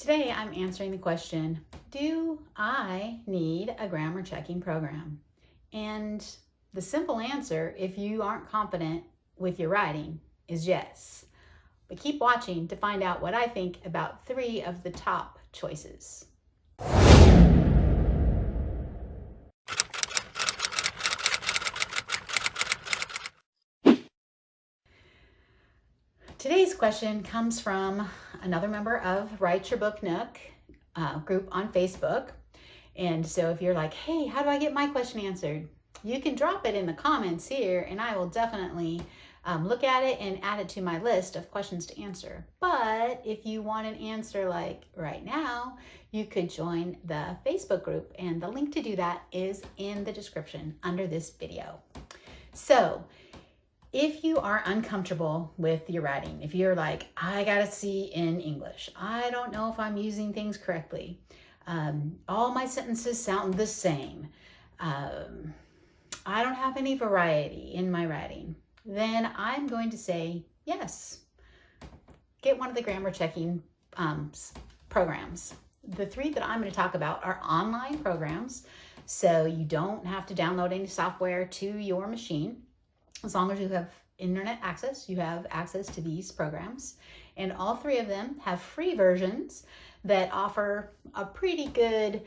Today I'm answering the question, do I need a grammar checking program? And the simple answer, if you aren't confident with your writing, is yes. But keep watching to find out what I think about 3 of the top choices. Today's question comes from another member of Write Your Book Nook group on Facebook. And so if you're like, hey, how do I get my question answered? You can drop it in the comments here and I will definitely look at it and add it to my list of questions to answer. But if you want an answer like right now, you could join the Facebook group, and the link to do that is in the description under this video. So if you are uncomfortable with your writing, if you're like, I got a C in English, I don't know if I'm using things correctly, all my sentences sound the same, I don't have any variety in my writing, then I'm going to say yes. Get one of the grammar checking programs. The 3 that I'm going to talk about are online programs, so you don't have to download any software to your machine. As long as you have internet access, you have access to these programs. And all 3 of them have free versions that offer a pretty good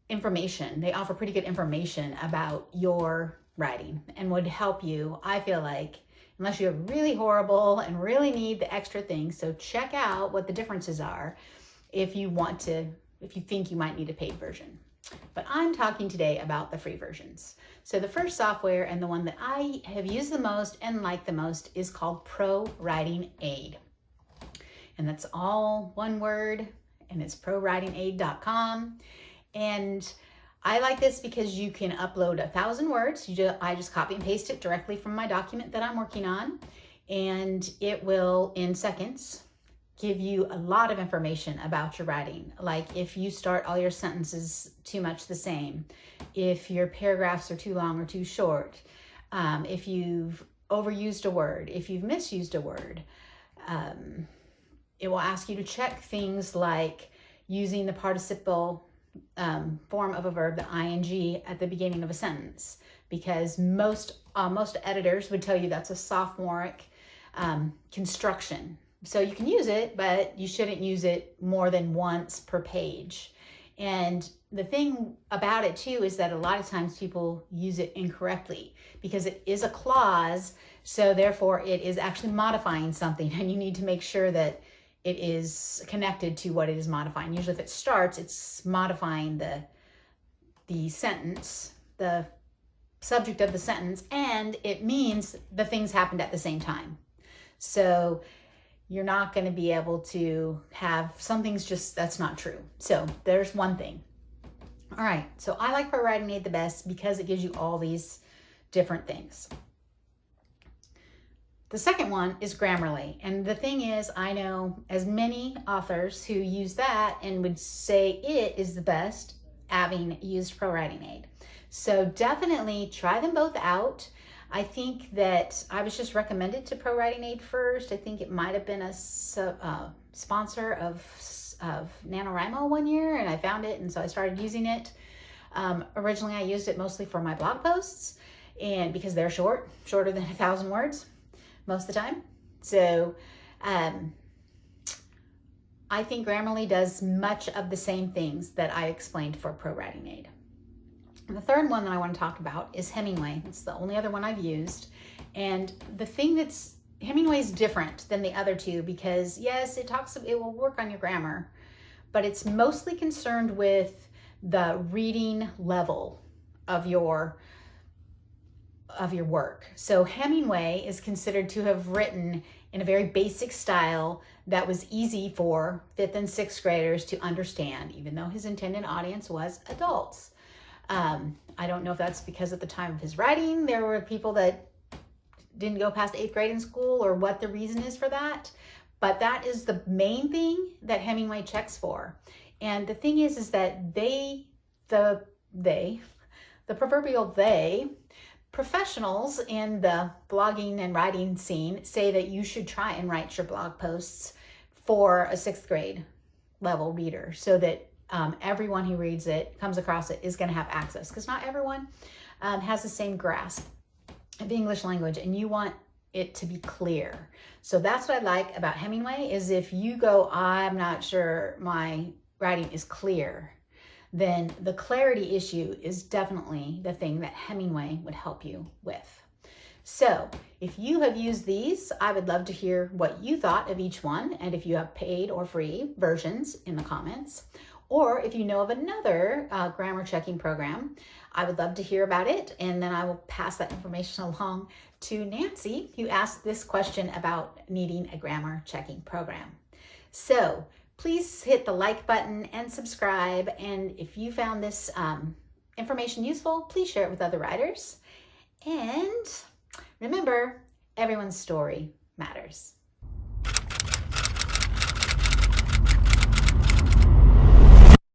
information. They offer pretty good information about your writing and would help you, I feel like, unless you're really horrible and really need the extra things. So check out what the differences are if you think you might need a paid version. But I'm talking today about the free versions. So the first software, and the one that I have used the most and like the most, is called Pro Writing Aid. And that's all one word, and it's prowritingaid.com. And I like this because you can upload 1,000 words. I just copy and paste it directly from my document that I'm working on, and it will, in seconds, give you a lot of information about your writing. Like if you start all your sentences too much the same, if your paragraphs are too long or too short, if you've overused a word, if you've misused a word. It will ask you to check things like using the participle form of a verb, the ing, at the beginning of a sentence, because most editors would tell you that's a sophomoric construction. So you can use it, but you shouldn't use it more than once per page. And the thing about it too is that a lot of times people use it incorrectly because it is a clause, so therefore it is actually modifying something, and you need to make sure that it is connected to what it is modifying. Usually if it starts, it's modifying the sentence, the subject of the sentence, and it means the things happened at the same time. So you're not going to be able to have some things that's not true. So there's one thing. All right, so I like Pro Writing Aid the best because it gives you all these different things. The second one is Grammarly. And the thing is, I know as many authors who use that and would say it is the best, having used Pro Writing Aid. So definitely try them both out. I think that I was just recommended to Pro Writing Aid first. I think it might have been a sponsor of NaNoWriMo one year, and I found it, and so I started using it. Originally, I used it mostly for my blog posts, and because they're shorter than 1,000 words most of the time. So I think Grammarly does much of the same things that I explained for Pro Writing Aid. And the third one that I want to talk about is Hemingway. It's the only other one I've used. And the thing Hemingway is different than the other 2 because yes, it will work on your grammar, but it's mostly concerned with the reading level of your work. So Hemingway is considered to have written in a very basic style that was easy for 5th and 6th graders to understand, even though his intended audience was adults. I don't know if that's because at the time of his writing, there were people that didn't go past 8th grade in school, or what the reason is for that. But that is the main thing that Hemingway checks for. And the thing is that the proverbial they Professionals in the blogging and writing scene say that you should try and write your blog posts for a 6th grade level reader so that everyone who reads it, comes across it, is going to have access, because not everyone has the same grasp of the English language, and you want it to be clear. So that's what I like about Hemingway, is if you go, I'm not sure my writing is clear, then the clarity issue is definitely the thing that Hemingway would help you with. So if you have used these, I would love to hear what you thought of each one, and if you have paid or free versions, in the comments. Or if you know of another grammar checking program, I would love to hear about it, and then I will pass that information along to Nancy, who asked this question about needing a grammar checking program. So please hit the like button and subscribe, and if you found this information useful, please share it with other writers. And remember, everyone's story matters.